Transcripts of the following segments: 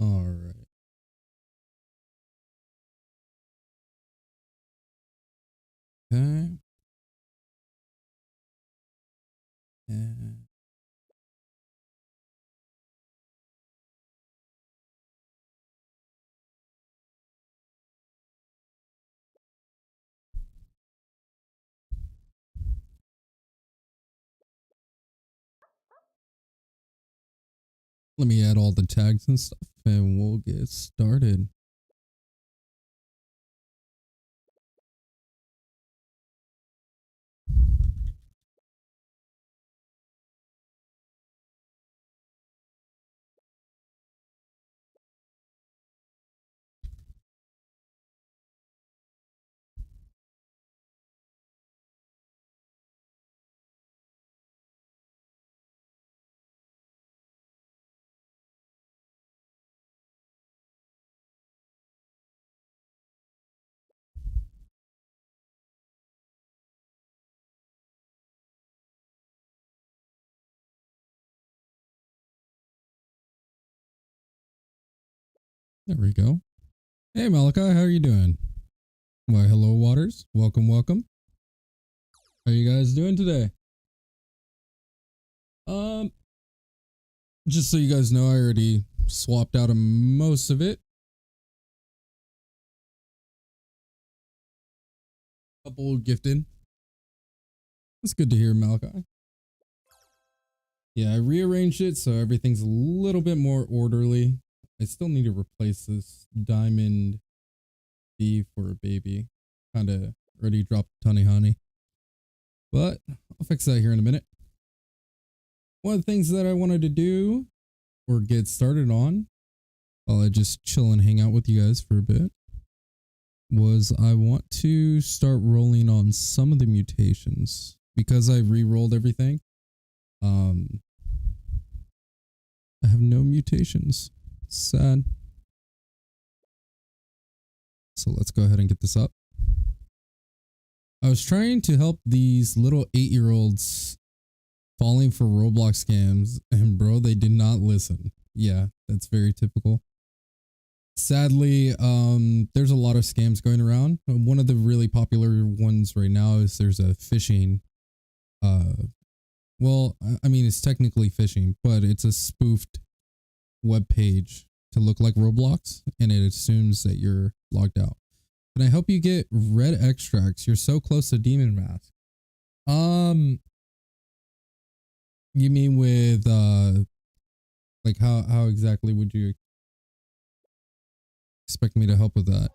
All right. Okay. And let me add all the tags and stuff and we'll get started. There we go. Hey Malachi, how are you doing? Why, hello Waters. Welcome, welcome. How are you guys doing today? Just so you guys know, I already swapped out of most of it. Couple gifted. That's good to hear, Malachi. Yeah, I rearranged it so everything's a little bit more orderly. I still need to replace this diamond bee for a baby. Kind of already dropped a ton of honey. But I'll fix that here in a minute. One of the things that I wanted to do or get started on while I just chill and hang out with you guys for a bit was I want to start rolling on some of the mutations because I re-rolled everything. I have no mutations. Sad. So let's go ahead and get this up. I was trying to help these little 8-year-olds falling for Roblox scams, and bro, they did not listen. Yeah, that's very typical. Sadly, there's a lot of scams going around. One of the really popular ones right now is there's a phishing. Well, I mean, it's technically phishing, but it's a spoofed web page to look like Roblox, and it assumes that you're logged out. Can I help you get red extracts? You're so close to Demon Mask. You mean with like how exactly would you expect me to help with that?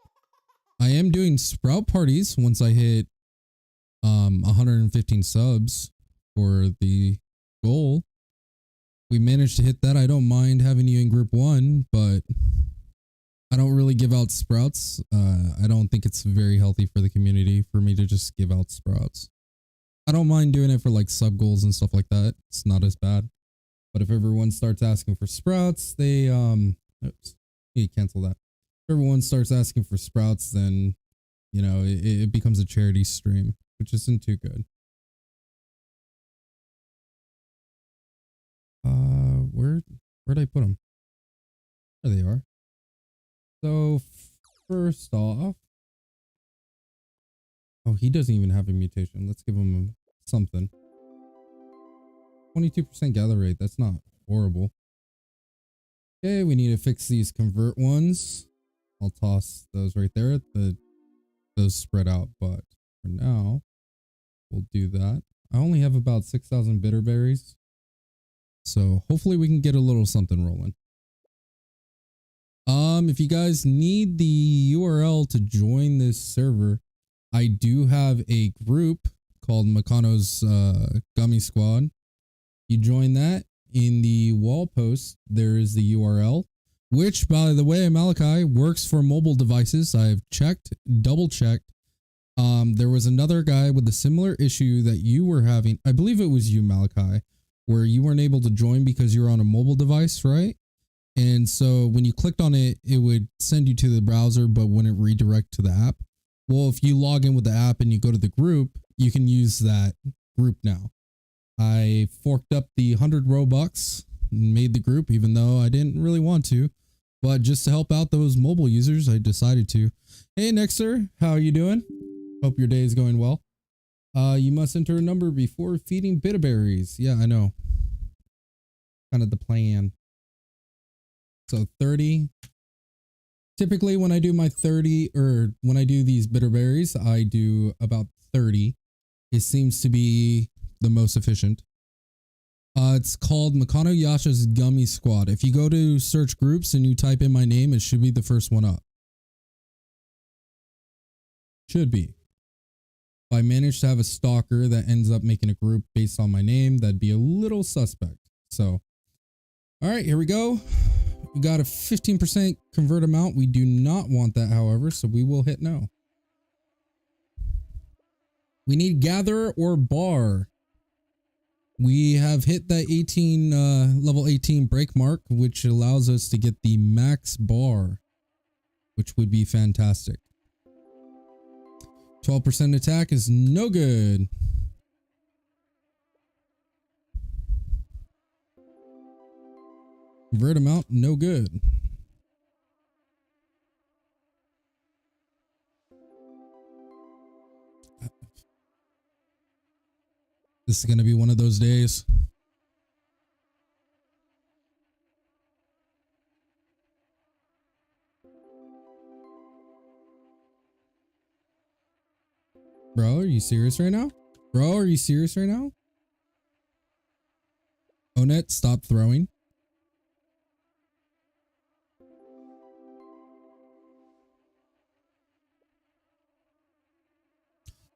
I am doing sprout parties once I hit 115 subs for the goal. We managed to hit that. I don't mind having you in group 1, but I don't really give out sprouts. I don't think it's very healthy for the community for me to just give out sprouts. I don't mind doing it for like sub goals and stuff like that. It's not as bad. But if everyone starts asking for sprouts, they oops, you cancel that. If everyone starts asking for sprouts, then you know it becomes a charity stream, which isn't too good. Where'd I put them? There they are. So first off, oh, he doesn't even have a mutation. Let's give him something. 22% gather rate. That's not horrible. Okay, we need to fix these convert ones. I'll toss those right there. Those spread out, but for now, we'll do that. I only have about 6,000 bitter berries. So hopefully we can get a little something rolling. If you guys need the URL to join this server, I do have a group called Makano's Gummy Squad. You join that. In the wall post, there is the URL, which, by the way, Malachi, works for mobile devices. I've checked, double checked. There was another guy with a similar issue that you were having. I believe it was you, Malachi, where you weren't able to join because you were on a mobile device, right? And so when you clicked on it, it would send you to the browser, but wouldn't redirect to the app. Well, if you log in with the app and you go to the group, you can use that group now. I forked up the 100 Robux and made the group, even though I didn't really want to. But just to help out those mobile users, I decided to. Hey, Nexter, how are you doing? Hope your day is going well. You must enter a number before feeding bitterberries. Yeah, I know. Kind of the plan. So 30. Typically when I do my 30, or when I do these bitterberries, I do about 30. It seems to be the most efficient. It's called Makano Yasha's Gummy Squad. If you go to search groups and you type in my name, it should be the first one up. Should be. If I manage to have a stalker that ends up making a group based on my name, that'd be a little suspect. So, all right, here we go. We got a 15% convert amount. We do not want that, however, so we will hit no. We need gather or bar. We have hit that 18 level 18 break mark, which allows us to get the max bar, which would be fantastic. 12% attack is no good. Convert amount, no good. This is going to be one of those days. Bro, are you serious right now? Bro, are you serious right now? Onet, stop throwing.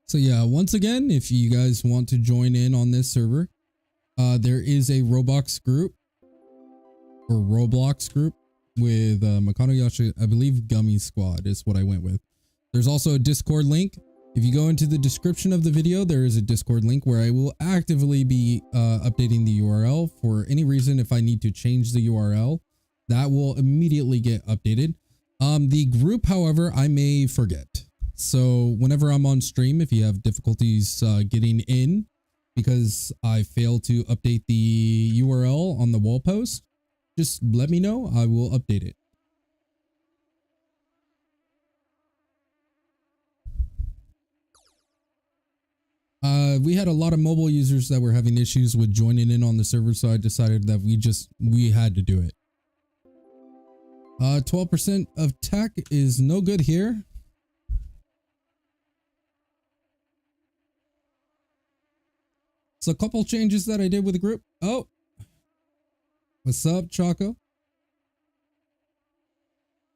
So yeah, once again, if you guys want to join in on this server, there is a Roblox group with Makano Yasha, I believe Gummy Squad is what I went with. There's also a Discord link. If you go into the description of the video, there is a Discord link where I will actively be updating the URL for any reason. If I need to change the URL, that will immediately get updated. The group, however, I may forget. So whenever I'm on stream, if you have difficulties getting in because I failed to update the URL on the wall post, just let me know. I will update it. We had a lot of mobile users that were having issues with joining in on the server, so I decided that we had to do it. 12% of tech is no good here. So a couple changes that I did with the group. Oh, what's up, Choco?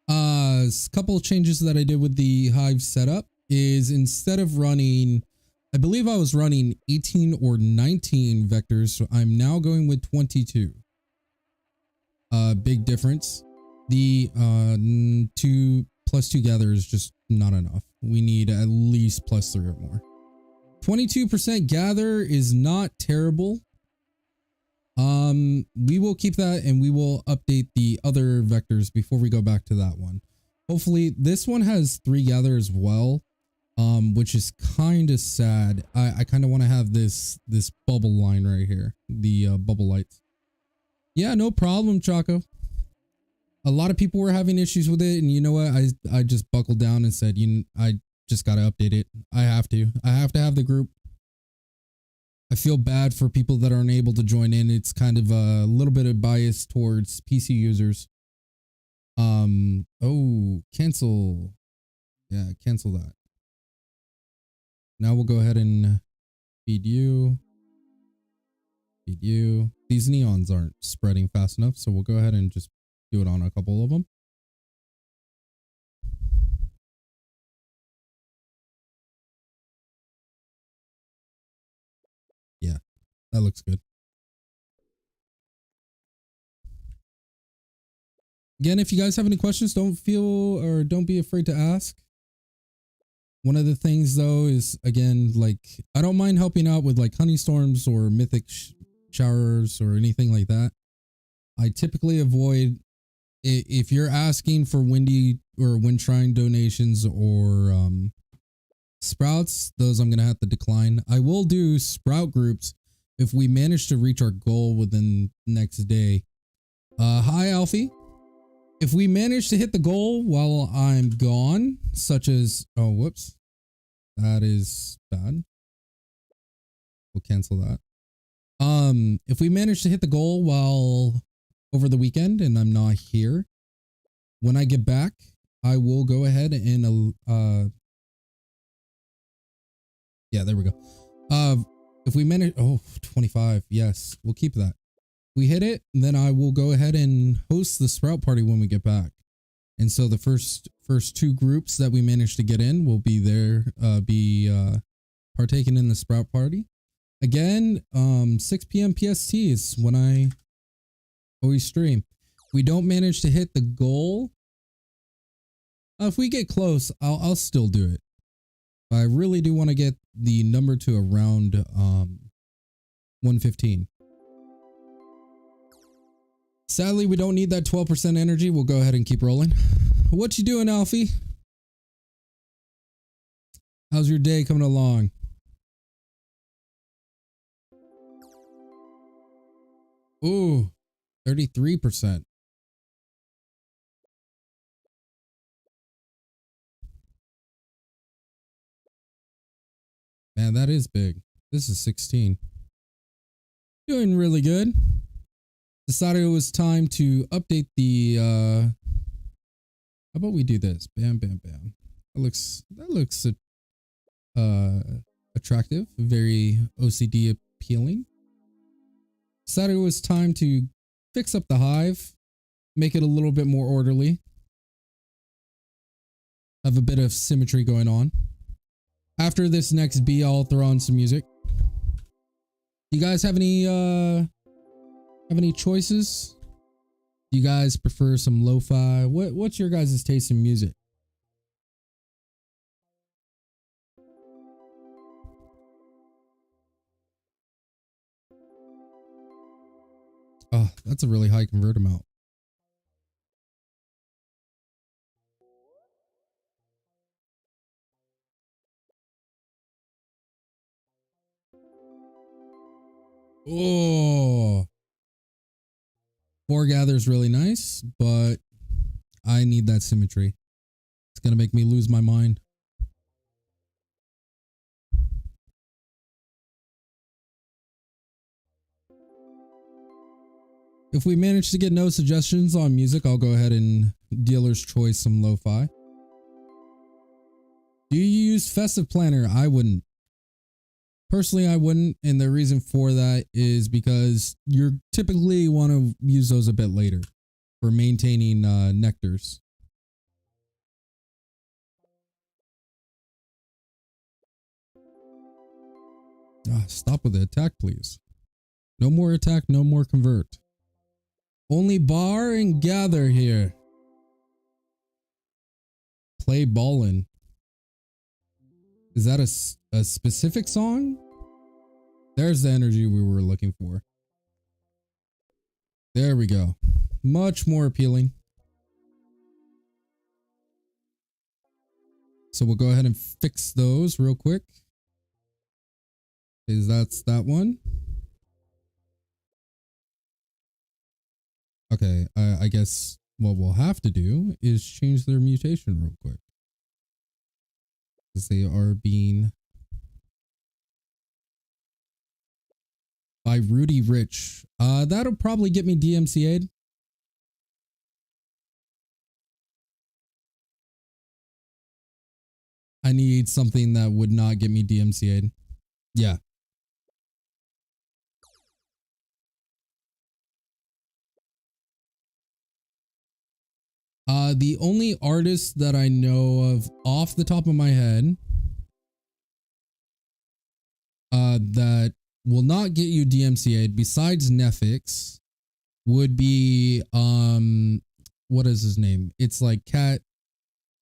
A couple of changes that I did with the hive setup is instead of running, I believe I was running 18 or 19 vectors. So I'm now going with 22. Big difference. The 2 + 2 gather is just not enough. We need at least +3 or more. 22% gather is not terrible. We will keep that and we will update the other vectors before we go back to that one. Hopefully this one has 3 gather as well, which is kind of sad. I kind of want to have this bubble line right here, the bubble lights. Yeah, no problem, Choco. A lot of people were having issues with it, and you know what? I just buckled down and said, I just got to update it. I have to have the group. I feel bad for people that aren't able to join in. It's kind of a little bit of bias towards PC users. Oh, cancel. Yeah, cancel that. Now we'll go ahead and feed you. Feed you. These neons aren't spreading fast enough, so we'll go ahead and just do it on a couple of them. Yeah, that looks good. Again, if you guys have any questions, don't be afraid to ask. One of the things though is, again, like, I don't mind helping out with like honey storms or mythic showers or anything like that. I typically avoid, if you're asking for windy or wind shrine donations or sprouts, those I'm gonna have to decline. I will do sprout groups if we manage to reach our goal within the next day. Hi Alfie. If we manage to hit the goal while I'm gone, such as, oh, whoops, that is bad. We'll cancel that. If we manage to hit the goal while over the weekend and I'm not here, when I get back, I will go ahead and, yeah, there we go. If we manage, oh, 25, yes, we'll keep that. We hit it, then I will go ahead and host the sprout party when we get back. And so the first two groups that we managed to get in will be there, partaking in the sprout party. Again, 6 p.m. PST is when I always stream. If we don't manage to hit the goal, if we get close, I'll still do it. But I really do want to get the number to around 115. Sadly, we don't need that 12% energy. We'll go ahead and keep rolling. What you doing, Alfie? How's your day coming along? Ooh, 33%. Man, that is big. This is 16. Doing really good. Decided it was time to update the, how about we do this? Bam, bam, bam. That looks attractive. Very OCD appealing. Decided it was time to fix up the hive. Make it a little bit more orderly. Have a bit of symmetry going on. After this next bee, I'll throw on some music. You guys have any choices? Do you guys prefer some lo-fi? What's your guys' taste in music? Oh, that's a really high convert amount. Oh, foregather is really nice, but I need that symmetry. It's gonna make me lose my mind. If we manage to get no suggestions on music, I'll go ahead and dealer's choice some lo-fi. Do you use Festive Planner? I wouldn't. Personally, I wouldn't, and the reason for that is because you typically want to use those a bit later for maintaining nectars. Stop with the attack, please. No more attack, no more convert. Only bar and gather here. Play ballin'. Is that a specific song? There's the energy we were looking for. There we go. Much more appealing. So we'll go ahead and fix those real quick. That's that one. Okay, I guess what we'll have to do is change their mutation real quick. Because they are being by Rudy Rich. That'll probably get me DMCA'd. I need something that would not get me DMCA'd. Yeah. The only artist that I know of off the top of my head that will not get you DMCA'd besides Nefix would be what is his name? It's like Cat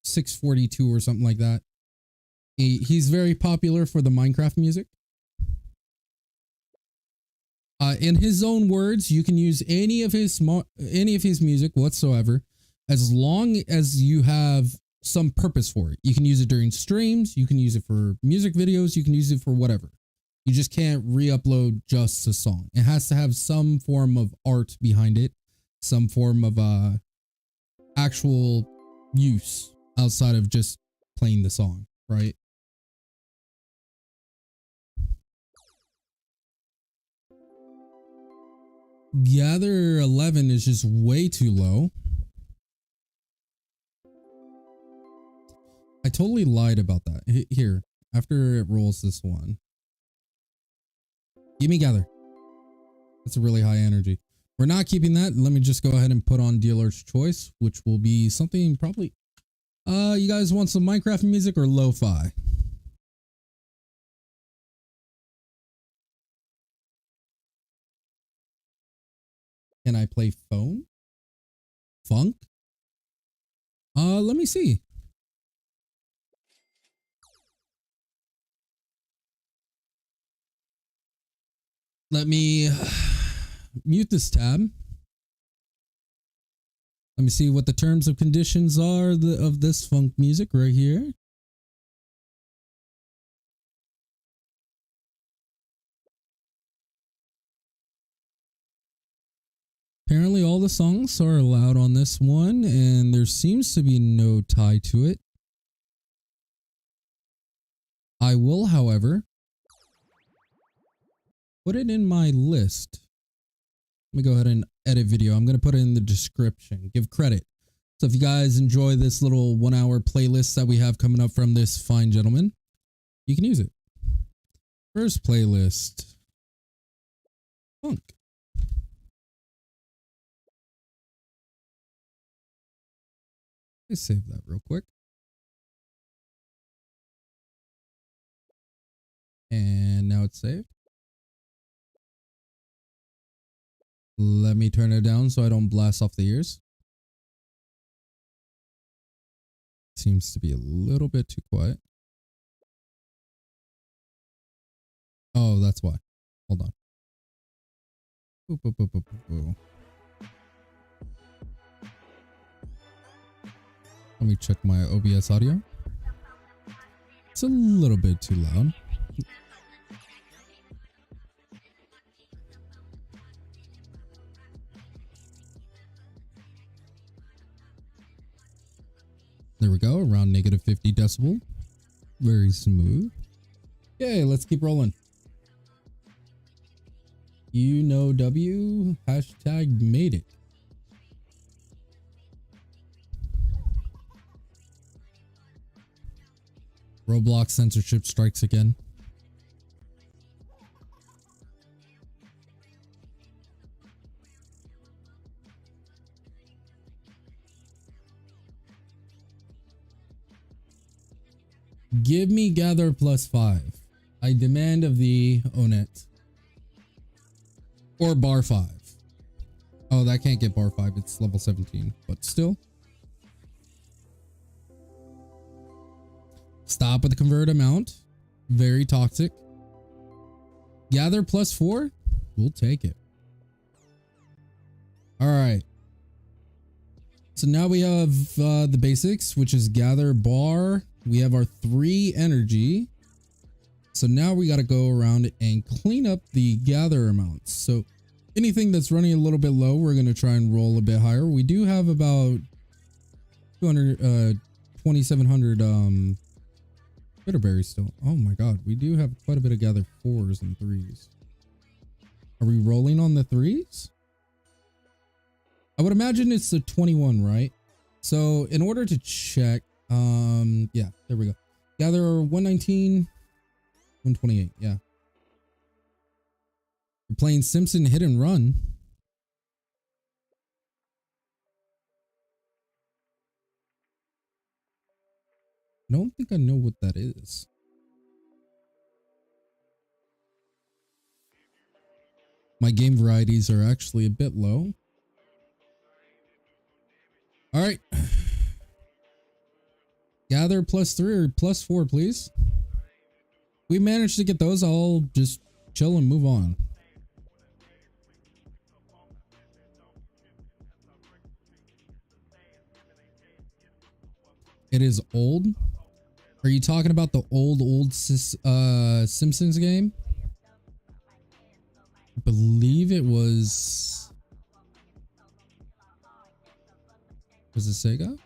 642 or something like that. He's very popular for the Minecraft music. In his own words, you can use any of his music whatsoever, as long as you have some purpose for it. You can use it during streams, you can use it for music videos, you can use it for whatever. You just can't re-upload just a song. It has to have some form of art behind it, some form of actual use outside of just playing the song, right? Gather 11 is just way too low. I totally lied about that. Here, after it rolls this one. Give me gather. That's a really high energy. We're not keeping that. Let me just go ahead and put on dealer's choice, which will be something probably... you guys want some Minecraft music or lo-fi? Can I play phone? Funk? Let me see. Let me mute this tab. Let me see what the terms of conditions are of this funk music right here. Apparently all the songs are allowed on this one, and there seems to be no tie to it. I will, however, put it in my list. Let me go ahead and edit video. I'm going to put it in the description. Give credit. So if you guys enjoy this little 1 hour playlist that we have coming up from this fine gentleman, you can use it. First playlist. Funk. Let's save that real quick. And now it's saved. Let me turn it down so I don't blast off the ears. Seems to be a little bit too quiet. Oh, that's why. Hold on. Boop, boop, boop, boop, boop, boop. Let me check my OBS audio. It's a little bit too loud. There we go, around negative 50 decibel. Very smooth. Okay, let's keep rolling. You know W, hashtag made it. Roblox censorship strikes again. Give me gather +5. I demand of thee, own it. Or bar 5. Oh, that can't get bar 5. It's level 17, but still. Stop with the convert amount. Very toxic. Gather +4. We'll take it. All right. So now we have the basics, which is gather bar. We have our 3 energy. So now we got to go around and clean up the gather amounts. So anything that's running a little bit low, we're going to try and roll a bit higher. We do have about 2,700 bitterberries still. Oh my god, we do have quite a bit of gather 4s and 3s. Are we rolling on the 3s? I would imagine it's the 21, right? So in order to check, yeah, there we go. Gather 119, 128, yeah. We're playing Simpson hit and run. I don't think I know what that is. My game varieties are actually a bit low. All right. Gather +3 or +4, please. We managed to get those. I'll just chill and move on. It is old. Are you talking about the old Simpsons game? I believe it was Was it Sega?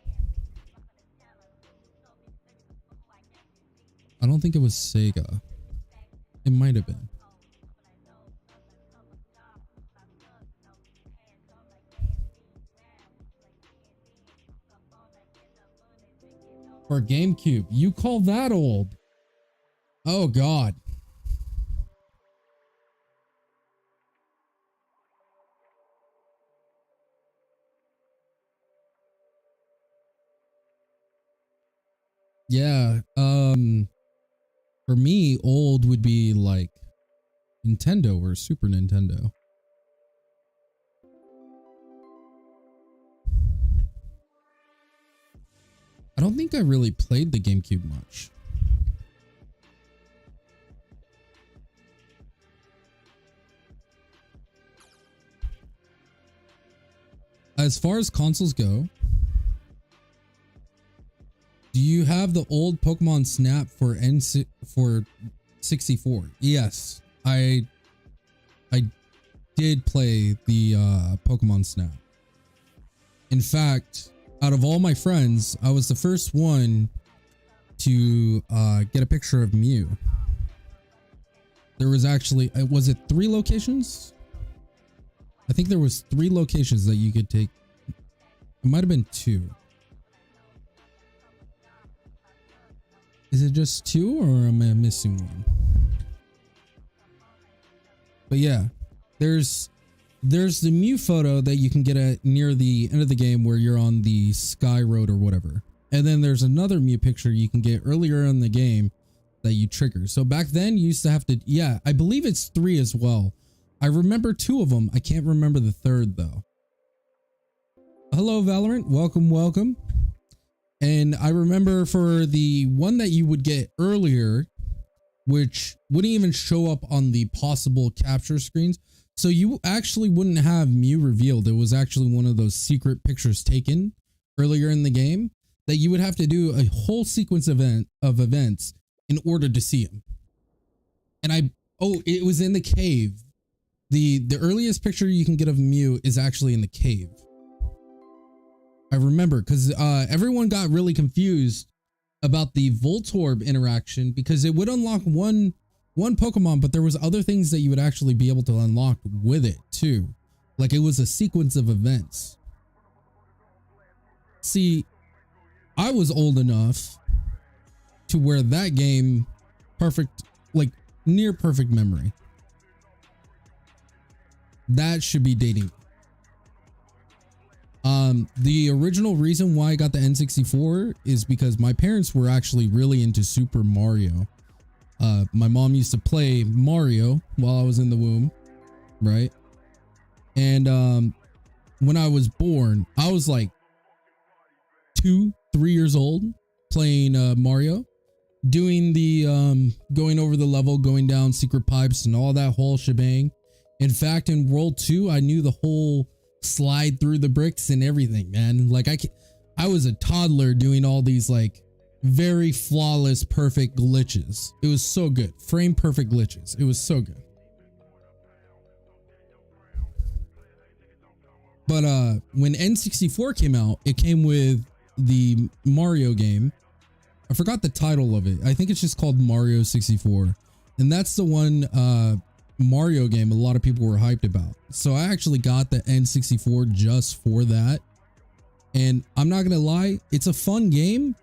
I don't think it was Sega. It might have been. Or GameCube. You call that old? Oh God. Yeah. For me, old would be like Nintendo or Super Nintendo. I don't think I really played the GameCube much. As far as consoles go, do you have the old Pokemon Snap for for 64? Yes, I did play the Pokemon Snap. In fact, out of all my friends, I was the first one to get a picture of Mew. There was actually, was it 3 locations? I think there was 3 locations that you could take. It might have been 2. Is it just 2 or am I missing one? But yeah, there's the Mew photo that you can get at near the end of the game where you're on the Sky Road or whatever. And then there's another Mew picture you can get earlier in the game that you trigger. So back then you used to have to, yeah, I believe it's 3 as well. I remember 2 of them. I can't remember the 3rd though. Hello Valorant, welcome. And I remember for the one that you would get earlier, which wouldn't even show up on the possible capture screens. So you actually wouldn't have Mew revealed. It was actually one of those secret pictures taken earlier in the game that you would have to do a whole sequence of events in order to see him. And it was in the cave. The earliest picture you can get of Mew is actually in the cave. I remember because everyone got really confused about the Voltorb interaction because it would unlock one Pokemon, but there was other things that you would actually be able to unlock with it too. Like it was a sequence of events. See, I was old enough to where that game perfect, like near perfect memory. That should be dating. The original reason why I got the N64 is because my parents were actually really into Super Mario. My mom used to play Mario while I was in the womb, right? And when I was born, I was like 2, 3 years old playing Mario, doing the going over the level, going down secret pipes and all that whole shebang. In fact, in World 2, I knew the whole slide through the bricks and everything, man. Like I was a toddler doing all these like very flawless, perfect glitches. It was so good. Frame perfect glitches. It was so good. But when N64 came out, it came with the Mario game. I forgot the title of it. I think it's just called Mario 64. And that's the one Mario game a lot of people were hyped about. So I actually got the N64 just for that. And I'm not gonna lie, it's a fun game,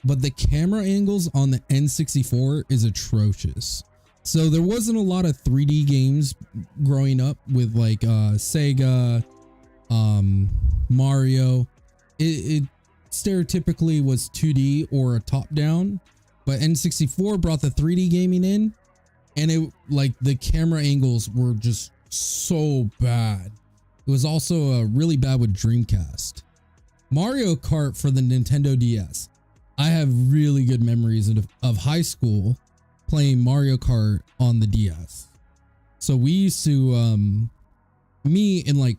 but the camera angles on the N64 is atrocious. So there wasn't a lot of 3D games growing up with like Sega, Mario. It stereotypically was 2D or a top down, but N64 brought the 3D gaming in. And it like the camera angles were just so bad. It was also really bad with Dreamcast. Mario Kart for the Nintendo DS. I have really good memories of high school playing Mario Kart on the DS. So we used to, me and like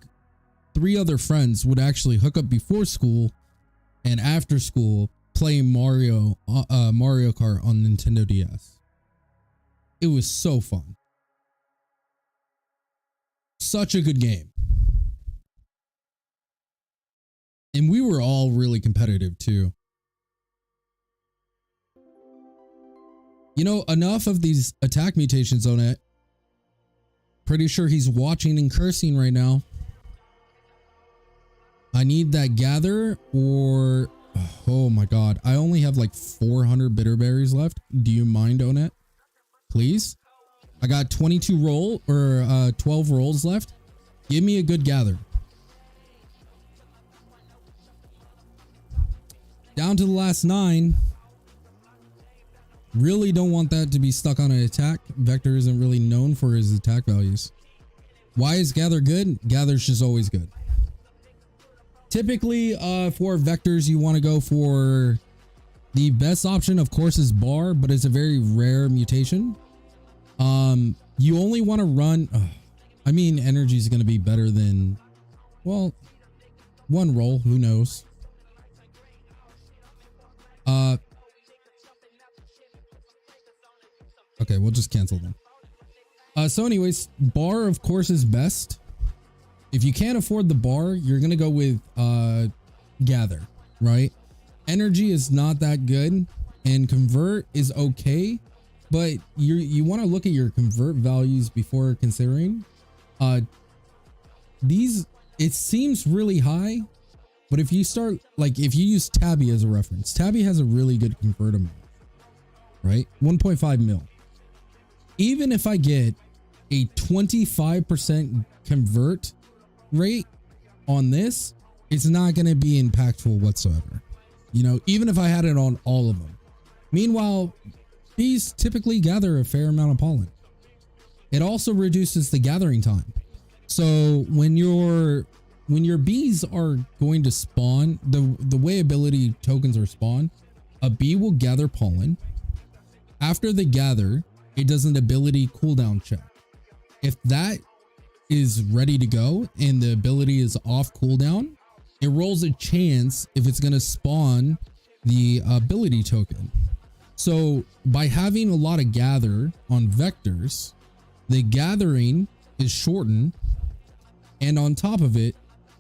3 other friends would actually hook up before school and after school playing Mario Kart on Nintendo DS. It was so fun. Such a good game. And we were all really competitive too. You know, enough of these attack mutations on it. Pretty sure he's watching and cursing right now. I need that gather or... Oh my god. I only have like 400 bitter berries left. Do you mind, Onet? Please? I got 22 roll or 12 rolls left. Give me a good gather. Down to the last 9. Really don't want that to be stuck on an attack. Vector isn't really known for his attack values. Why is gather good? Gather's just always good. Typically, for vectors, you want to go for the best option, of course, is bar, but it's a very rare mutation. You only want to run. I mean, energy is going to be better than, well, 1 roll. Who knows? Okay, we'll just cancel them. So anyways, bar of course is best. If you can't afford the bar, you're gonna go with gather, right? Energy is not that good, and convert is okay, but you want to look at your convert values before considering. These, it seems really high, but if you start, like, if you use Tabby as a reference, Tabby has a really good convert amount, right? 1.5 mil. Even if I get a 25% convert rate on this, it's not going to be impactful whatsoever. You know, even if I had it on all of them. Meanwhile, bees typically gather a fair amount of pollen. It also reduces the gathering time. So when your bees are going to spawn, the way ability tokens are spawned, a bee will gather pollen. After they gather, it does an ability cooldown check. If that is ready to go and the ability is off cooldown, it rolls a chance if it's going to spawn the ability token. So by having a lot of gather on vectors, the gathering is shortened, and on top of it,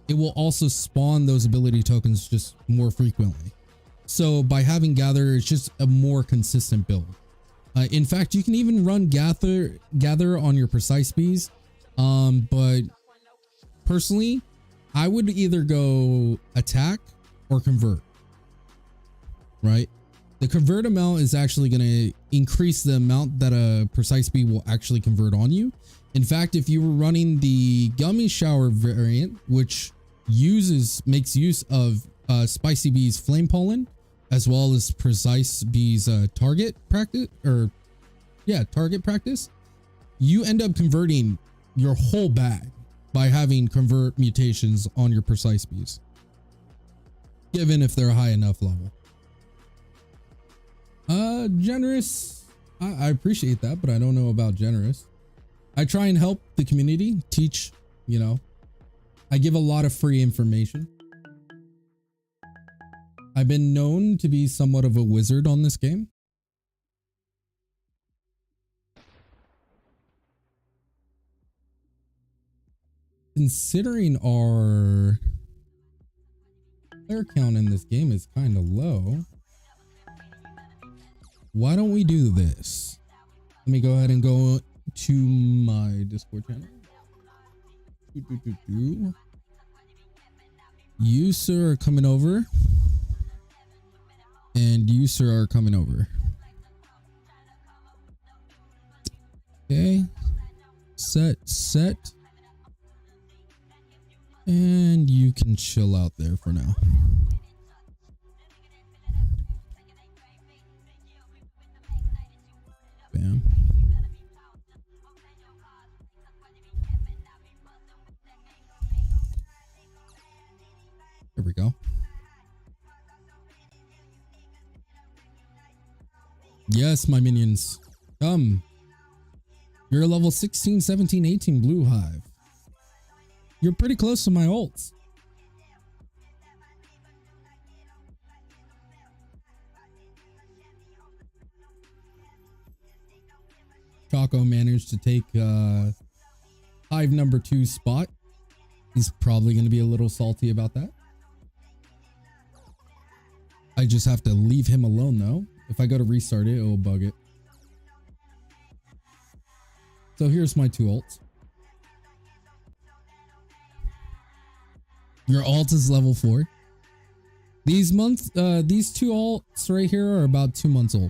it will also spawn those ability tokens just more frequently. So by having gather, it's just a more consistent build. In fact, you can even run gather on your precise bees, but personally, I would either go attack or convert, right? The convert amount is actually going to increase the amount that a precise bee will actually convert on you. In fact, if you were running the gummy shower variant, which makes use of spicy bees flame pollen, as well as precise bees target practice, you end up converting your whole bag by having convert mutations on your precise bees, given if they're a high enough level. Generous, I appreciate that, but I don't know about generous. I try and help the community, teach, you know, I give a lot of free information. I've been known to be somewhat of a wizard on this game. Considering our player count in this game is kind of low, why don't we do this? Let me go ahead and go to my Discord channel. You, sir, are coming over. And you, sir, are coming over. Okay. Set. And you can chill out there for now. Bam. There we go. Yes, my minions. Come. You're level 16, 17, 18 blue hive. You're pretty close to my ults. Choco managed to take hive number 2 spot. He's probably going to be a little salty about that. I just have to leave him alone though. If I go to restart it, it'll bug it. So here's my two alts. Your alt is level 4. These two alts right here are about 2 months old.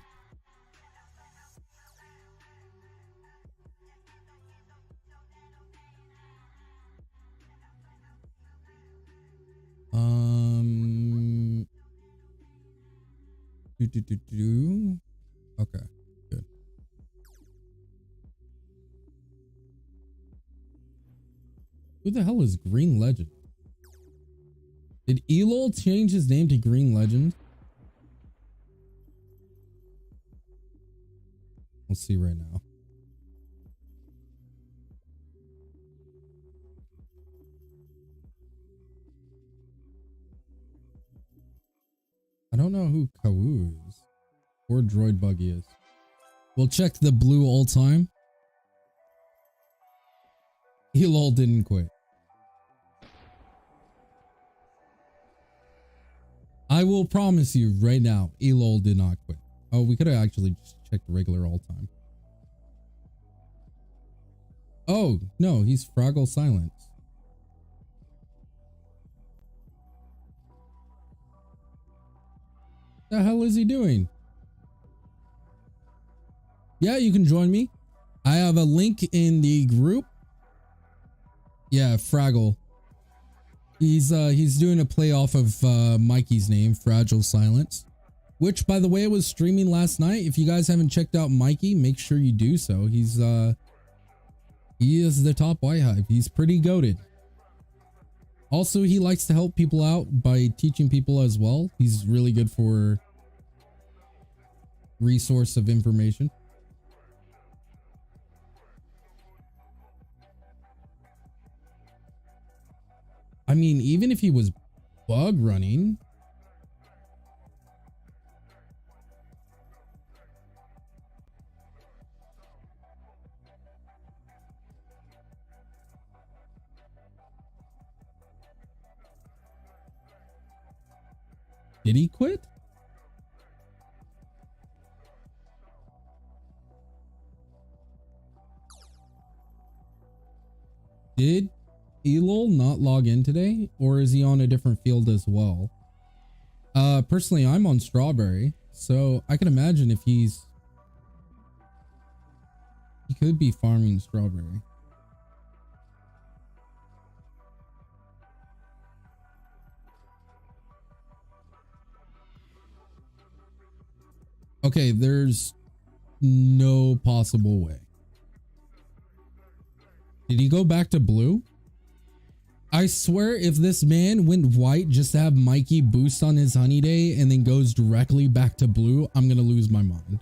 Okay, good. Who the hell is Green Legend? Did Elol change his name to Green Legend? We'll see right now. I don't know who Kawu is or Droid Buggy is. We'll check the blue all time. Elol didn't quit. I will promise you right now, Elol did not quit. Oh, we could have actually just checked regular all time. Oh, no, he's Fraggle Silence. The hell is he doing? Yeah, you can join me. I have a link in the group. Yeah, Fraggle. He's doing a play off of Mikey's name, Fragile Silence, which by the way was streaming last night. If you guys haven't checked out Mikey, make sure you do so. He is the top white hive. He's pretty goated. Also, he likes to help people out by teaching people as well. He's really good for resource of information. I mean, even if he was bug running, did he quit? Did Elol not log in today, or is he on a different field as well? Personally, I'm on Strawberry, so I can imagine if he could be farming Strawberry. Okay, there's no possible way. Did he go back to blue? I swear if this man went white just to have Mikey boost on his honey day and then goes directly back to blue, I'm gonna lose my mind.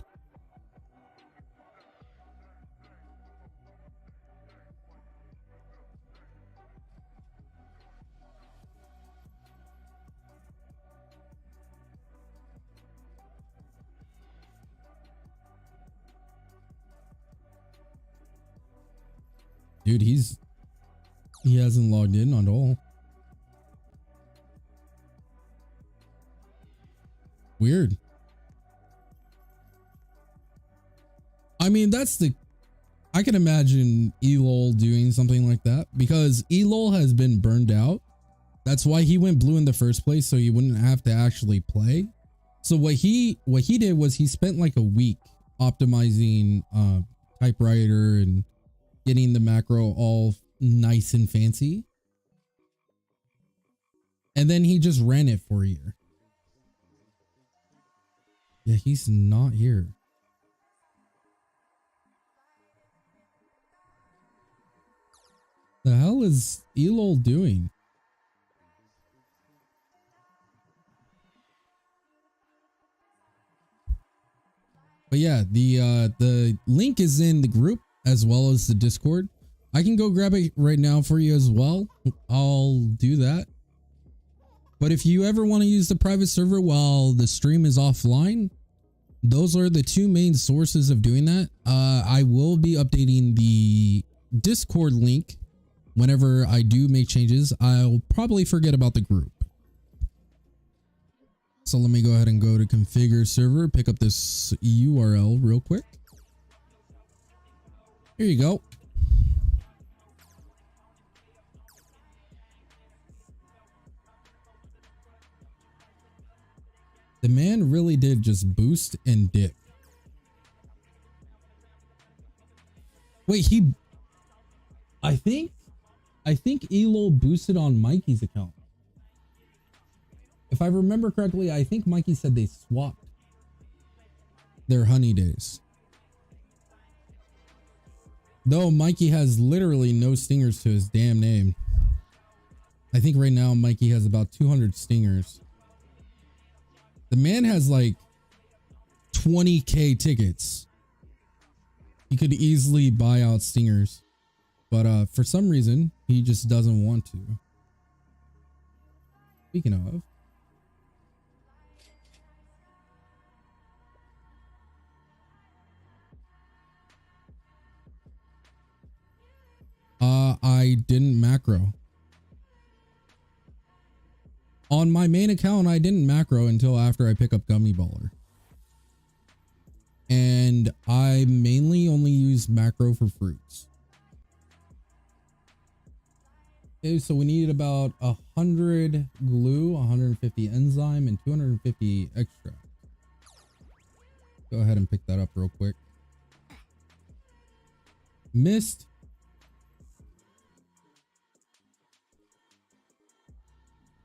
Dude, he hasn't logged in at all. Weird. I mean, I can imagine Elol doing something like that because Elol has been burned out. That's why he went blue in the first place, so he wouldn't have to actually play. So what he did was he spent like a week optimizing typewriter and getting the macro all nice and fancy. And then he just ran it for a year. Yeah, he's not here. The hell is Elol doing? But yeah, the link is in the group as well as the Discord. I can go grab it right now for you as well. I'll do that. But if you ever want to use the private server while the stream is offline, those are the two main sources of doing that. I will be updating the Discord link whenever I do make changes. I'll probably forget about the group. So let me go ahead and go to configure server, pick up this URL real quick. Here you go. The man really did just boost and dip. Wait, I think Elo boosted on Mikey's account. If I remember correctly, I think Mikey said they swapped their honey days. Though Mikey has literally no stingers to his damn name. I think right now Mikey has about 200 stingers. The man has like 20k tickets. He could easily buy out stingers. But for some reason, he just doesn't want to. Speaking of. I didn't macro. On my main account, I didn't macro until after I pick up Gummy Baller. And I mainly only use macro for fruits. Okay, so we need about 100 glue, 150 enzyme, and 250 extract. Go ahead and pick that up real quick. Missed.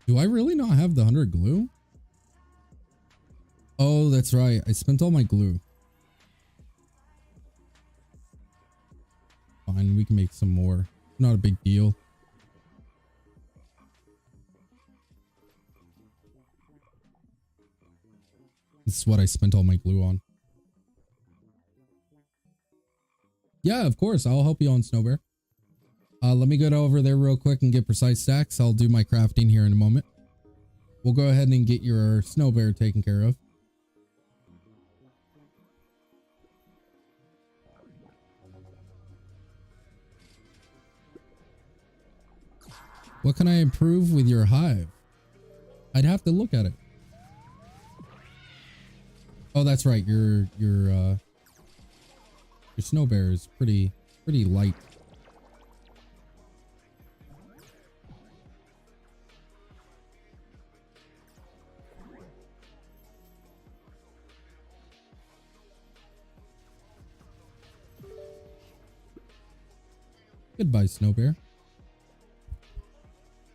Do I really not have the 100 glue? Oh, that's right. I spent all my glue. Fine, we can make some more. Not a big deal. This is what I spent all my glue on. Yeah, of course. I'll help you on Snow Bear. Let me go over there real quick and get precise stacks. I'll do my crafting here in a moment. We'll go ahead and get your Snow Bear taken care of. What can I improve with your hive? I'd have to look at it. Oh, that's right. Your Snow Bear is pretty light. Goodbye, Snow Bear.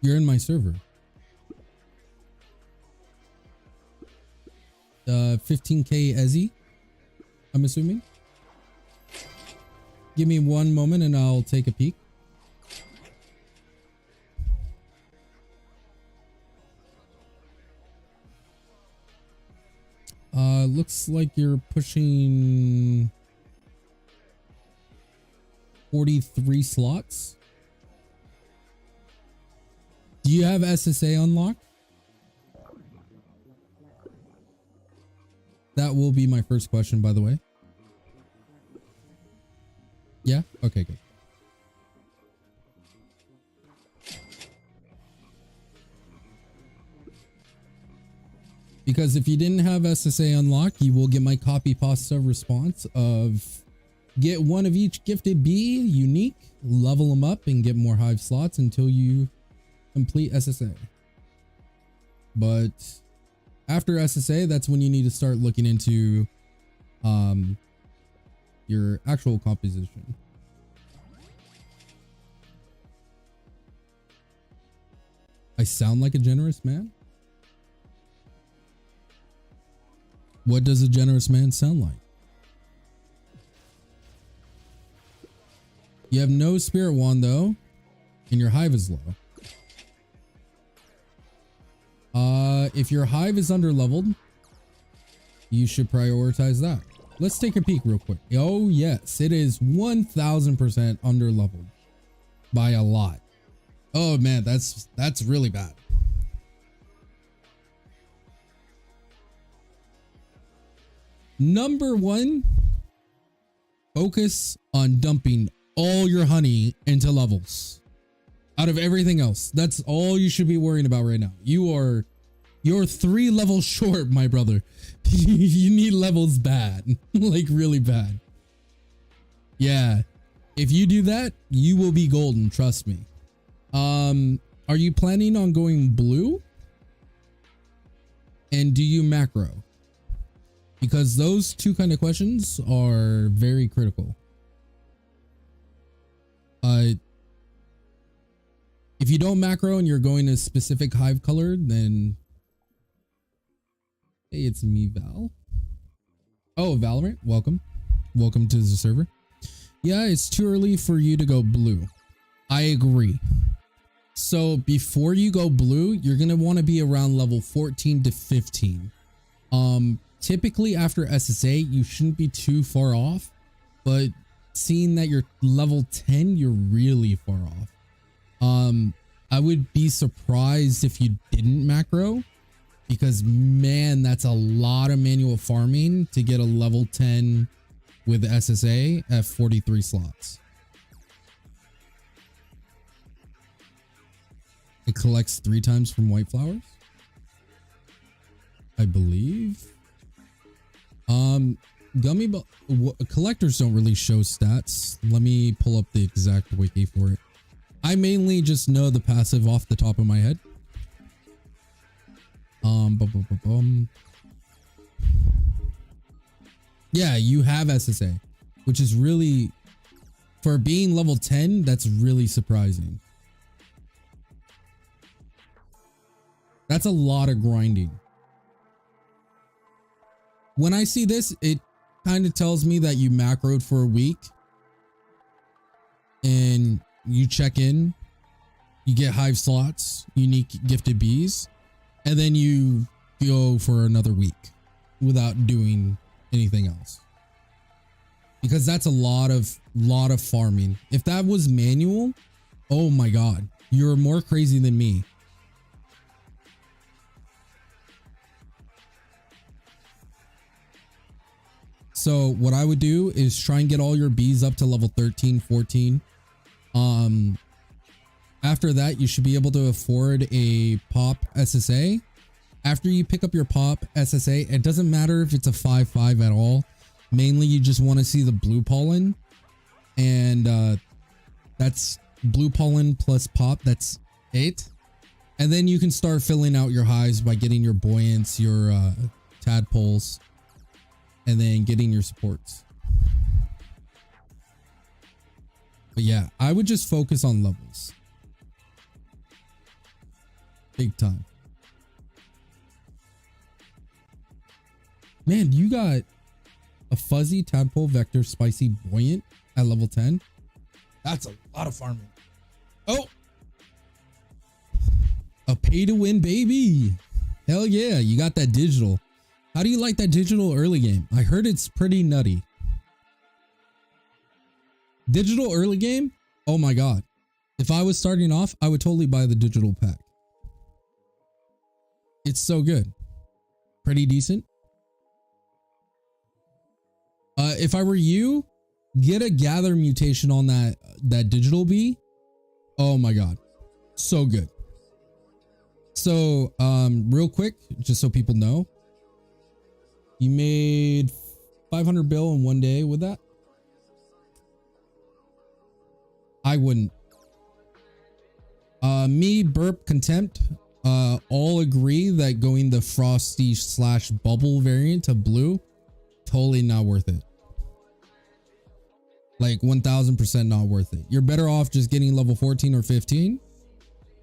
You're in my server. 15k Ezzy, I'm assuming. Give me one moment and I'll take a peek. Looks like you're pushing 43 slots. Do you have SSA unlocked? That will be my first question, by the way. Yeah? Okay, good. Because if you didn't have SSA unlocked, you will get my copy pasta response of get one of each gifted bee, unique, level them up, and get more hive slots until you complete SSA. But after SSA, that's when you need to start looking into your actual composition. I sound like a generous man? What does a generous man sound like? You have no spirit wand though, and your hive is low. If your hive is under leveled, you should prioritize that. Let's take a peek real quick. Oh yes, it is 1000% under leveled by a lot. Oh man, that's really bad. Number one, focus on dumping all your honey into levels. Out of everything else, that's all you should be worrying about right now. You are You're 3 levels short, my brother. You need levels bad. Like really bad. Yeah. If you do that, you will be golden, trust me. Are you planning on going blue? And do you macro? Because those two kind of questions are very critical. If you don't macro and you're going a specific hive color, then hey, it's me, Val. Oh, Valorant, welcome. Welcome to the server. Yeah, it's too early for you to go blue. I agree. So before you go blue, you're going to want to be around level 14 to 15. Typically after SSA, you shouldn't be too far off, but seeing that you're level 10, you're really far off. I would be surprised if you didn't macro, because man, that's a lot of manual farming to get a level 10 with SSA at 43 slots. It collects 3 times from white flowers, I believe. Collectors don't really show stats. Let me pull up the exact wiki for it. I mainly just know the passive off the top of my head. Yeah, you have SSA, which is really, for being level 10, that's really surprising. That's a lot of grinding. When I see this, it kind of tells me that you macroed for a week and you check in, you get hive slots, unique gifted bees, and then you go for another week without doing anything else. Because that's a lot of farming. If that was manual, oh my God, you're more crazy than me. So what I would do is try and get all your bees up to level 13, 14. After that, you should be able to afford a pop SSA. After you pick up your pop SSA, it doesn't matter if it's a 5/5 at all. Mainly, you just want to see the blue pollen. And that's blue pollen plus pop. That's 8. And then you can start filling out your hives by getting your buoyants, your tadpoles, and then getting your supports. But yeah, I would just focus on levels. Big time. Man, you got a fuzzy tadpole vector spicy buoyant at level 10. That's a lot of farming. Oh, a pay to win, baby. Hell yeah, you got that digital. How do you like that digital early game? I heard it's pretty nutty. Digital early game? Oh my God. If I was starting off, I would totally buy the digital pack. It's so good. Pretty decent. If I were you, get a gather mutation on that digital bee. Oh my God. So good. So, real quick, just so people know, you made 500 bill in one day with that? I wouldn't. Me, Burp, Contempt, all agree that going the Frosty / Bubble variant to blue, totally not worth it. Like 1000% not worth it. You're better off just getting level 14 or 15.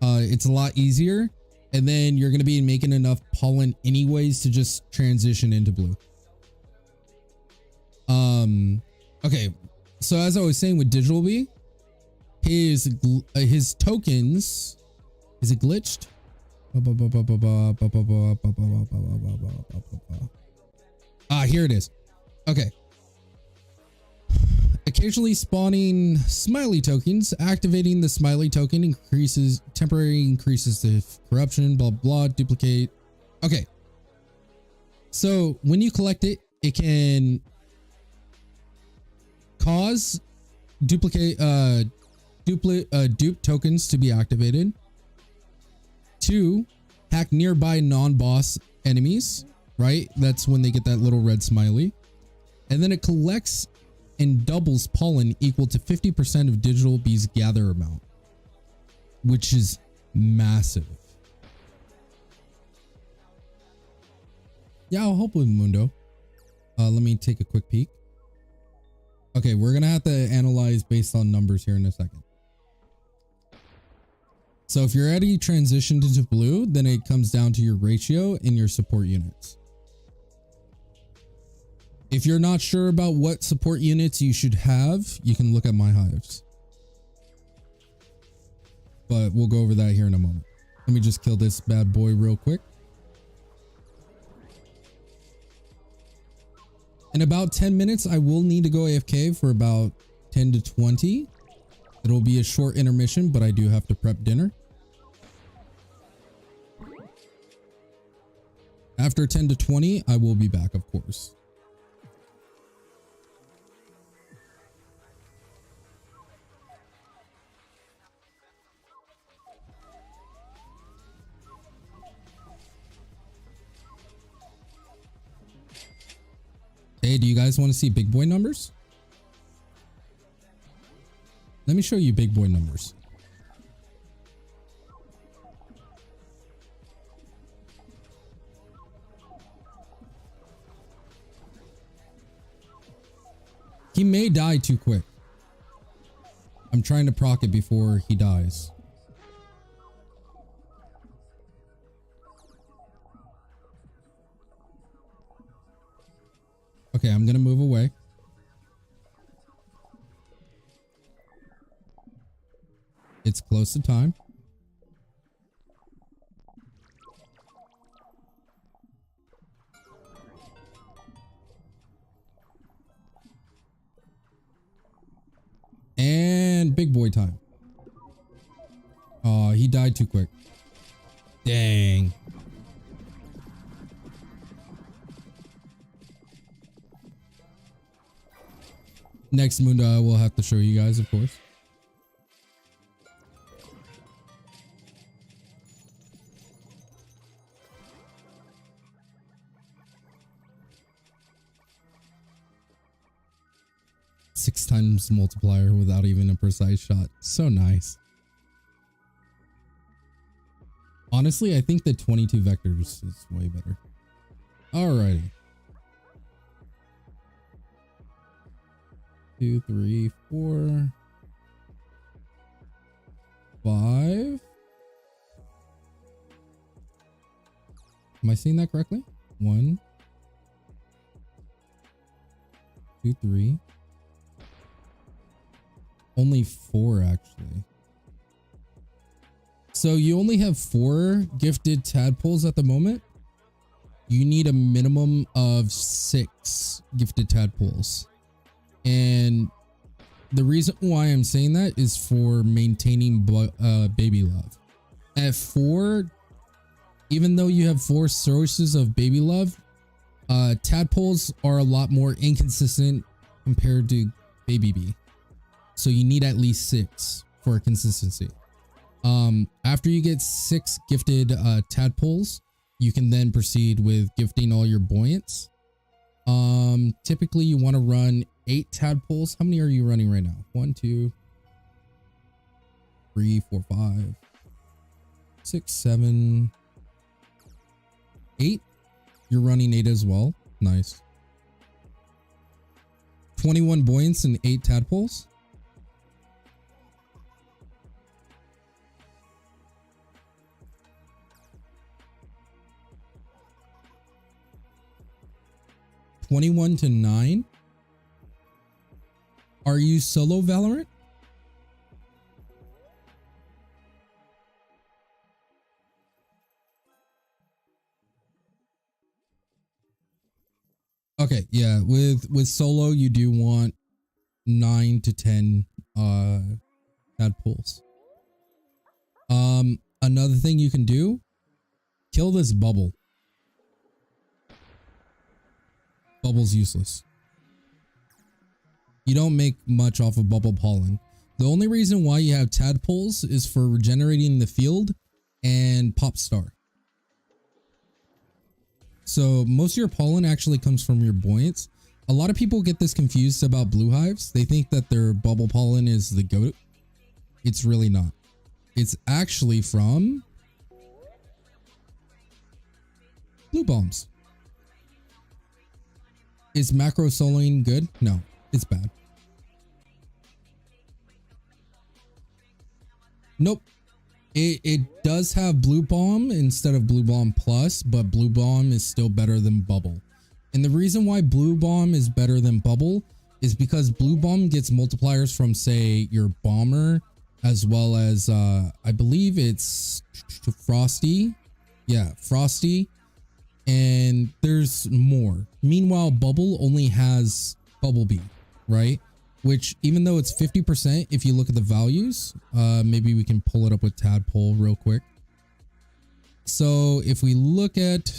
It's a lot easier. And then you're going to be making enough pollen anyways to just transition into blue. Okay. So as I was saying with Digital Bee, his tokens, is it glitched? Ah, here it is. Okay. Occasionally spawning smiley tokens. Activating the smiley token temporarily increases the corruption, blah, blah, duplicate. Okay. So when you collect it, it can cause dupe tokens to be activated. 2, hack nearby non-boss enemies, right? That's when they get that little red smiley. And then it collects and doubles pollen equal to 50% of digital bees gather amount, which is massive. Yeah, I'll help with Mundo. Let me take a quick peek. Okay, we're gonna have to analyze based on numbers here in a second. So if you're already transitioned into blue, then it comes down to your ratio and your support units. If you're not sure about what support units you should have, you can look at my hives. But we'll go over that here in a moment. Let me just kill this bad boy real quick. In about 10 minutes, I will need to go AFK for about 10 to 20. It'll be a short intermission, but I do have to prep dinner. After 10 to 20, I will be back, of course. Hey, do you guys want to see big boy numbers? Let me show you big boy numbers. He may die too quick. I'm trying to proc it before he dies. Okay, I'm gonna move away. It's close to time. And big boy time. Oh, he died too quick. Dang. Next Mundo, I will have to show you guys, of course. Six times multiplier without even a precise shot. So nice. Honestly, I think the 22 vectors is way better. Alrighty. 2, 3, 4, 5. Am I seeing that correctly? 1, 2, 3. Only 4 actually. So you only have 4 gifted tadpoles at the moment. You need a minimum of 6 gifted tadpoles. And the reason why I'm saying that is for maintaining baby love. At 4, even though you have 4 sources of baby love, tadpoles are a lot more inconsistent compared to baby bee. So you need at least 6 for consistency. After you get 6 gifted tadpoles, you can then proceed with gifting all your buoyants. Typically you want to run 8 tadpoles. How many are you running right now? 1, 2, 3, 4, 5, 6, 7, 8. You're running 8 as well. Nice. 21 buoyants and 8 tadpoles. $21 to $9. Are you solo Valorant? Okay, yeah, with solo you do want 9 to 10 tadpoles. Another thing you can do, kill this bubble. Bubble's useless. You don't make much off of bubble pollen. The only reason why you have tadpoles is for regenerating the field and pop star. So most of your pollen actually comes from your buoyants. A lot of people get this confused about blue hives. They think that their bubble pollen is the goat. It's really not. It's actually from blue bombs. Is macrosoline good? No, it's bad. Nope. It does have blue bomb instead of blue bomb plus, but blue bomb is still better than bubble. And the reason why blue bomb is better than bubble is because blue bomb gets multipliers from, say, your bomber, as well as I believe it's frosty. Yeah, frosty. And there's more. Meanwhile, bubble only has bumblebee, right? Which, even though it's 50%, if you look at the values, maybe we can pull it up with tadpole real quick. So if we look at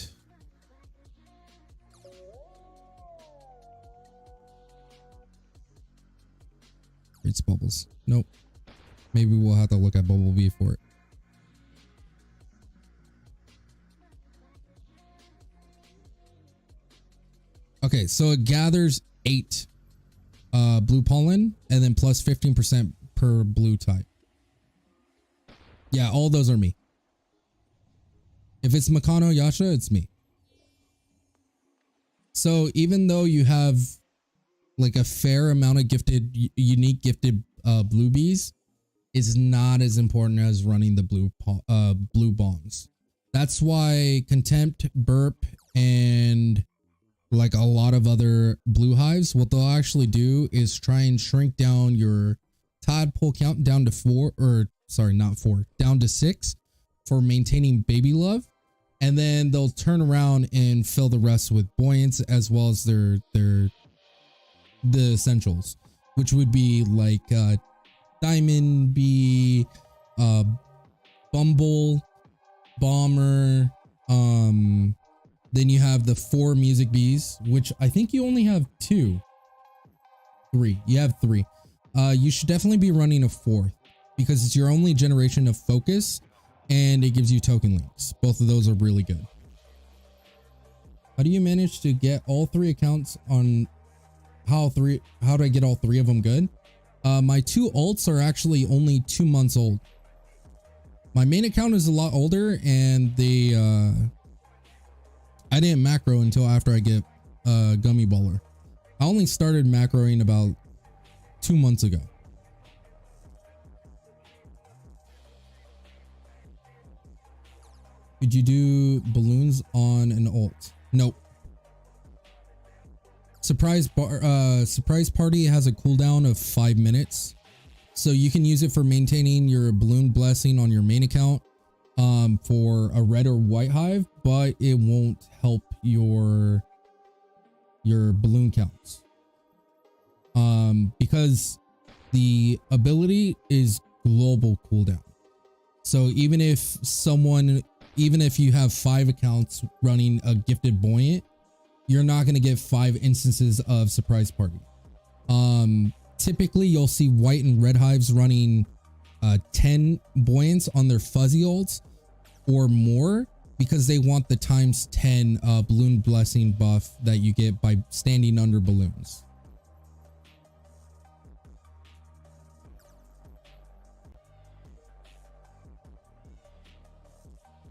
it's bubbles. Nope. Maybe we'll have to look at bumblebee for it. Okay, so it gathers 8 blue pollen and then plus 15% per blue type. Yeah, all those are me. If it's Makano Yasha, it's me. So even though you have like a fair amount of gifted, unique gifted blue bees, is not as important as running the blue bombs. That's why Contempt, Burp, and like a lot of other blue hives, what they'll actually do is try and shrink down your tadpole count down to 4, or sorry, not 4, down to 6 for maintaining baby love. And then they'll turn around and fill the rest with buoyants as well as the essentials, which would be like diamond bee, bumble, bomber, then you have the 4 music bees, which I think you only have 2. 3. You have 3. You should definitely be running a 4th because it's your only generation of focus and it gives you token links. Both of those are really good. How do you manage to get all 3 accounts on how do I get all 3 of them good? My 2 alts are actually only 2 months old. My main account is a lot older and I didn't macro until after I get Gummy Baller. I only started macroing about 2 months ago. Could you do balloons on an ult? Nope. Surprise party has a cooldown of 5 minutes. So you can use it for maintaining your balloon blessing on your main account for a red or white hive, but it won't help your balloon counts. Because the ability is global cooldown. So even if you have 5 accounts running a gifted buoyant, you're not going to get 5 instances of surprise party. Typically you'll see white and red hives running 10 buoyants on their fuzzy ults or more because they want the times 10 balloon blessing buff that you get by standing under balloons.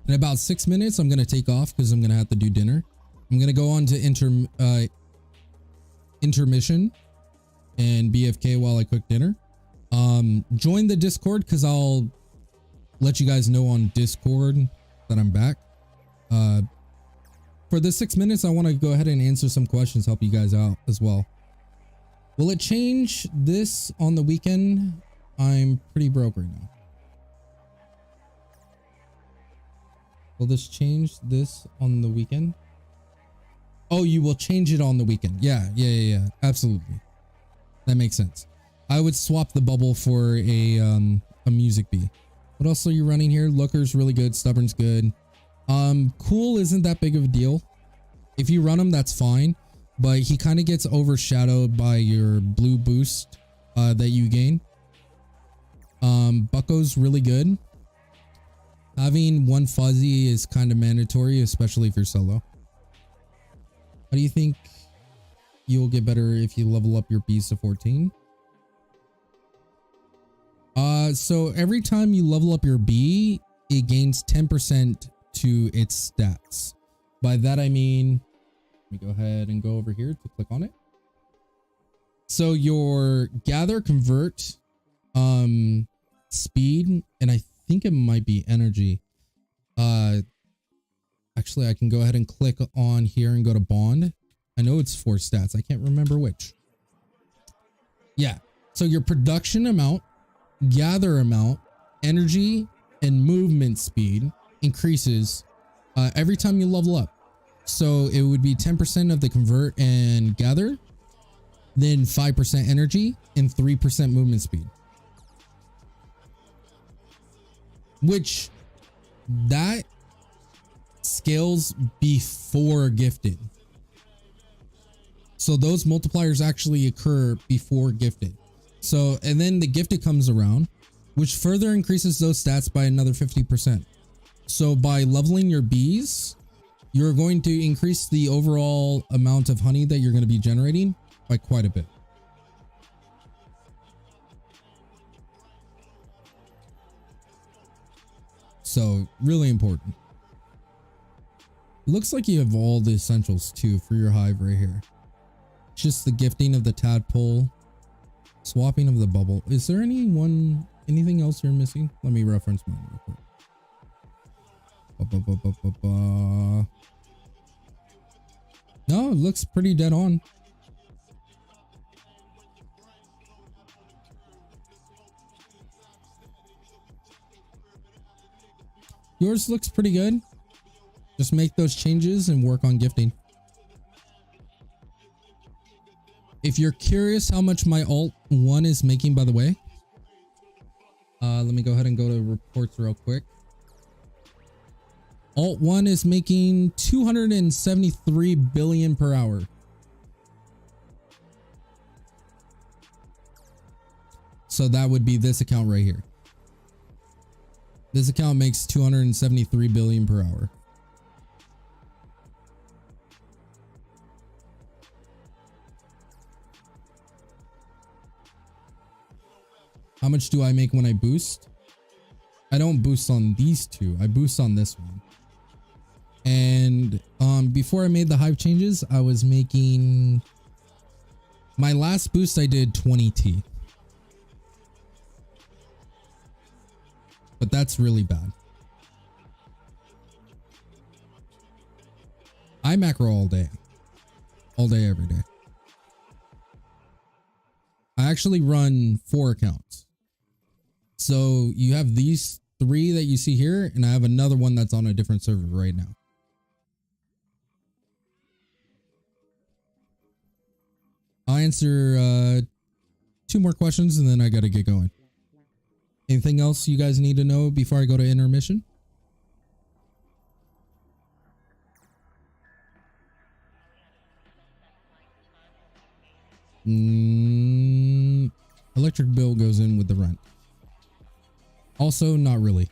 In about 6 minutes, I'm going to take off because I'm going to have to do dinner. I'm going to go on to intermission and BFK while I cook dinner. Join the Discord because I'll let you guys know on Discord that I'm back. For the 6 minutes, I want to go ahead and answer some questions, help you guys out as well. Will it change this on the weekend? I'm pretty broke right now. Will this change this on the weekend? Oh, you will change it on the weekend. Yeah. Absolutely. That makes sense. I would swap the bubble for a music bee. What else are you running here? Looker's really good. Stubborn's good. Cool isn't that big of a deal. If you run him, that's fine. But he kind of gets overshadowed by your blue boost that you gain. Bucko's really good. Having 1 fuzzy is kind of mandatory, especially if you're solo. How do you think you'll get better if you level up your bees to 14? So every time you level up your bee, it gains 10% to its stats. By that I mean, let me go ahead and go over here to click on it. So your gather, convert, speed, and I think it might be energy. Actually I can go ahead and click on here and go to bond. I know it's 4 stats. I can't remember which. Yeah. So your production amount, gather amount, energy, and movement speed increases every time you level up. So it would be 10% of the convert and gather, then 5% energy and 3% movement speed. Which that scales before gifted. So those multipliers actually occur before gifted. So, and then the gifted comes around, which further increases those stats by another 50%. So by leveling your bees, you're going to increase the overall amount of honey that you're going to be generating by quite a bit. So really important. Looks like you have all the essentials too for your hive right here. Just the gifting of the tadpole, swapping of the bubble. Is there anything else you're missing? Let me reference mine real quick. No, it looks pretty dead on. Yours looks pretty good. Just make those changes and work on gifting. If you're curious how much my alt 1 is making, by the way, let me go ahead and go to reports real quick. Alt 1 is making 273 billion per hour. So that would be this account right here. This account makes 273 billion per hour. How much do I make when I boost? I don't boost on these two. I boost on this one. And before I made the hive changes, I was making... My last boost I did 20T. But that's really bad. I macro all day. All day, every day. I actually run 4 accounts. So you have these 3 that you see here, and I have another one that's on a different server right now. I'll answer 2 more questions and then I gotta get going. Anything else you guys need to know before I go to intermission? Electric bill goes in with the rent. Also, not really.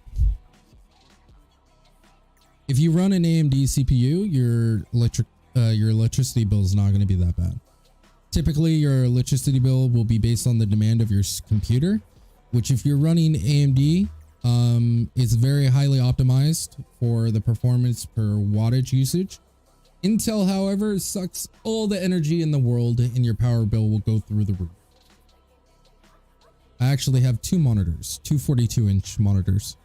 If you run an AMD CPU, your electricity bill is not going to be that bad. Typically, your electricity bill will be based on the demand of your computer, which if you're running AMD, it's very highly optimized for the performance per wattage usage. Intel, however, sucks all the energy in the world and your power bill will go through the roof. I actually have 2 monitors, 2 42-inch monitors.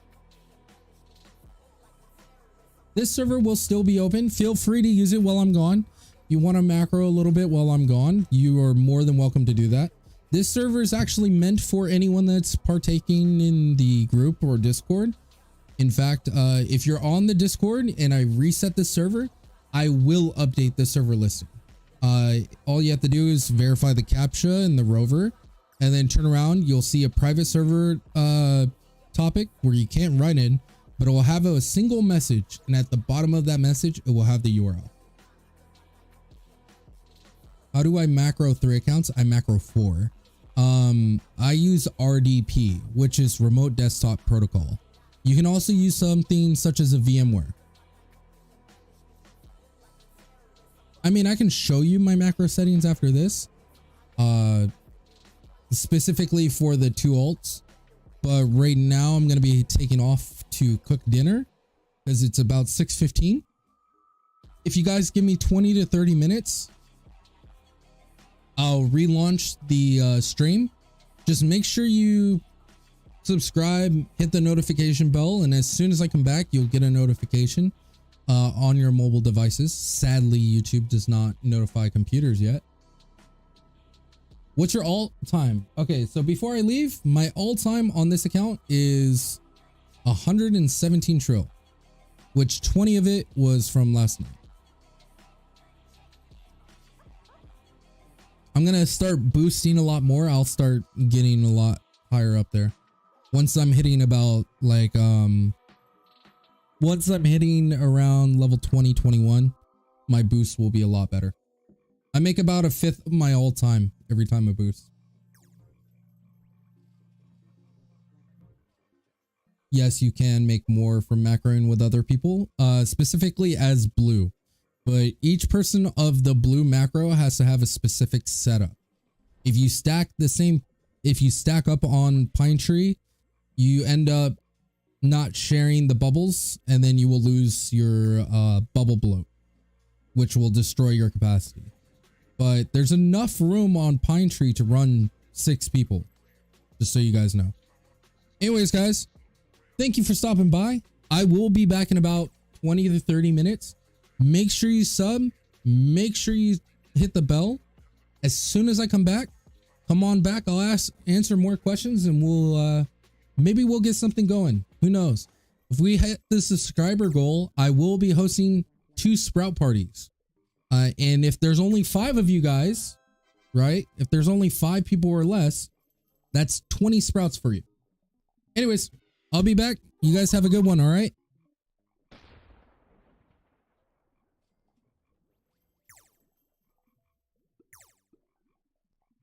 This server will still be open. Feel free to use it while I'm gone. You want to macro a little bit while I'm gone, you are more than welcome to do that. This server is actually meant for anyone that's partaking in the group or Discord. In fact, if you're on the Discord and I reset the server, I will update the server listing. All you have to do is verify the CAPTCHA and the rover, and then turn around. You'll see a private server topic where you can't write in, but it will have a single message, and at the bottom of that message, it will have the URL. How do I macro 3 accounts? I macro 4. I use RDP, which is Remote Desktop Protocol. You can also use something such as a VMware. I mean, I can show you my macro settings after this, specifically for the 2 alts. But right now I'm going to be taking off to cook dinner because it's about 6:15. If you guys give me 20 to 30 minutes, I'll relaunch the stream. Just make sure you subscribe, hit the notification bell, and as soon as I come back, you'll get a notification on your mobile devices. Sadly, YouTube does not notify computers yet. What's your alt time? Okay, so before I leave, my alt time on this account is 117 trill, which 20 of it was from last night. I'm gonna start boosting a lot more. I'll start getting a lot higher up there. Once I'm hitting about like once I'm hitting around level 20, 21, my boost will be a lot better. I make about 1/5 of my all time every time I boost. Yes, you can make more from macroing with other people, specifically as blue. But each person of the blue macro has to have a specific setup. If you stack up on Pine Tree, you end up not sharing the bubbles, and then you will lose your bubble bloat, which will destroy your capacity. But there's enough room on Pine Tree to run 6 people, just so you guys know. Anyways, guys, thank you for stopping by. I will be back in about 20 to 30 minutes. Make sure you sub. Make sure you hit the bell. As soon as I come back, come on back. I'll answer more questions, and we'll maybe we'll get something going. Who knows? If we hit the subscriber goal, I will be hosting 2 sprout parties. And if there's only 5 of you guys, right? If there's only 5 people or less, that's 20 sprouts for you. Anyways, I'll be back. You guys have a good one. All right.